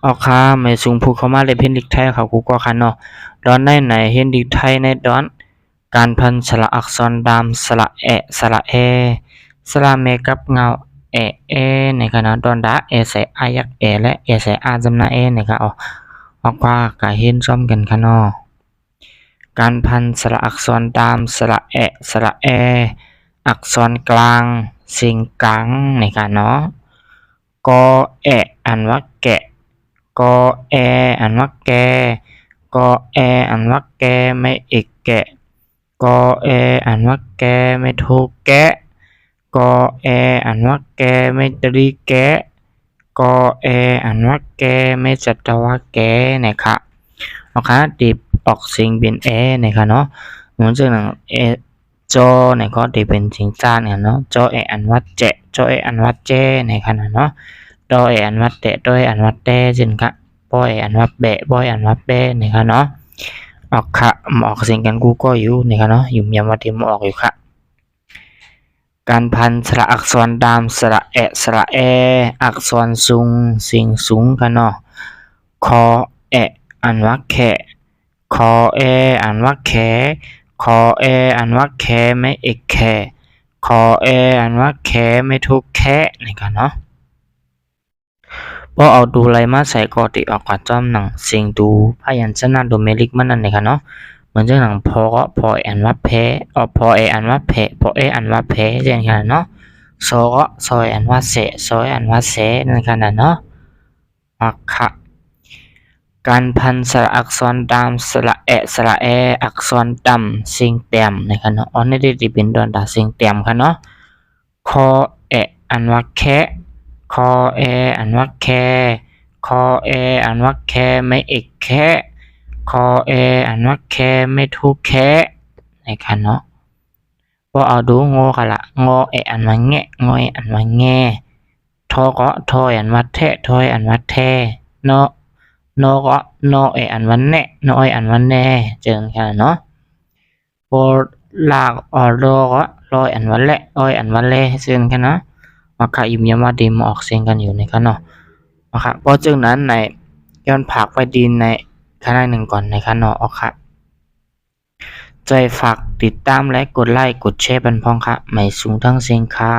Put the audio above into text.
ออกค่ะไม่สูงผู้เข้ามาเลยเพ่นดิกไทยเขากูก็คันเนาะดอนได้ไหนเฮนดิกไทยในดอนการพันสระอักษรดามสระแอะสระเอสระเมกับเงาเอในขณะดอนดาใส่อายักและใส่อาจำนาในค่ะออกว่ากะเห็นซ้อมกันค่ะเนาะการพันสระอักษรดามสระแอะสระเออักษรกลางสิ่งกลางในค่ะเนาะกออันว่าแกะกออันว่าแกกออันว่าแกไม่อีกแกะกออันว่าแกไม่ถูกแกะกออันว่าแกไม่ตรีแกะกออันว่าแกไม่จัตวะแกนะครับนะคะตีออกเสียงเป็นนะครับเนาะเหมือนจะหนังจอเนี่ยก็ตีเป็นเสียงจ้าเนี่ยเนาะจออันว่าเจจออันว่าเจในขณะเนาะดออันว่าเตดออันว่าเตจินค่ะบอยอันว่าเบะบอยอันว่าเบนะครับเนาะออกค่ะออกเสียงกันกูก็อยู่นะครับเนาะอยู่ยามว่าที่มาออกอยู่ค่ะการพันสระอักษรดามสระสระอักษรสูงสิ่งสูงกันเนาะคออันว่าแขคออันว่าแขคออันว่าแขไม่เอกแขคออันว่าแขไม่ทุกแขนะครับเนาะพอเอาดูไรมาใส่ก็ติออกกว่าจ้อมหนังเสียงดูพยัญชนะโดเมลิกมันนั่นนะครับเนาะเหมือนจะหนังพออันว่าเพพออันว่าเพพออันว่าเพเช่นกันเนาะโซอันว่าเสอันว่าเสนั่นกันเนาะอักขะการพันสระอักษรดามสระสระอักษรดำสิ่งเต็มนะครับเนาะอันนี้ได้เป็นดอนดาสิ่งเต็มค่ะเนาะคออันว่าแคะคออันว่าแคคออันว่าแคไม่เอกแคะคออันว่าแคไม่ทุกแคะนะครับเนาะพอเอาดูงอกันละงออันว่าแงะงออันว่าแงทอก็ทออันว่าแทะทอยอันว่าแทเนาะนอก็นออันว่าแนะนออันว่าแน่เจอกันเนาะพอลากรอก็รอยอันว่าและอ้อยอันว่าแลเจอกันเนาะมาค่ะอิมยามาดีมาออกเสียงกันอยู่นะครับเนาะนะครับพอจากนั้นในย้อนผักไปดินในคณะหนึ่งก่อนนะครับเนาะออกค่ะใจฝากติดตามและกดไลค์กดแชร์บันพองค่ะไม่สูงทั้งเสียงค่ะ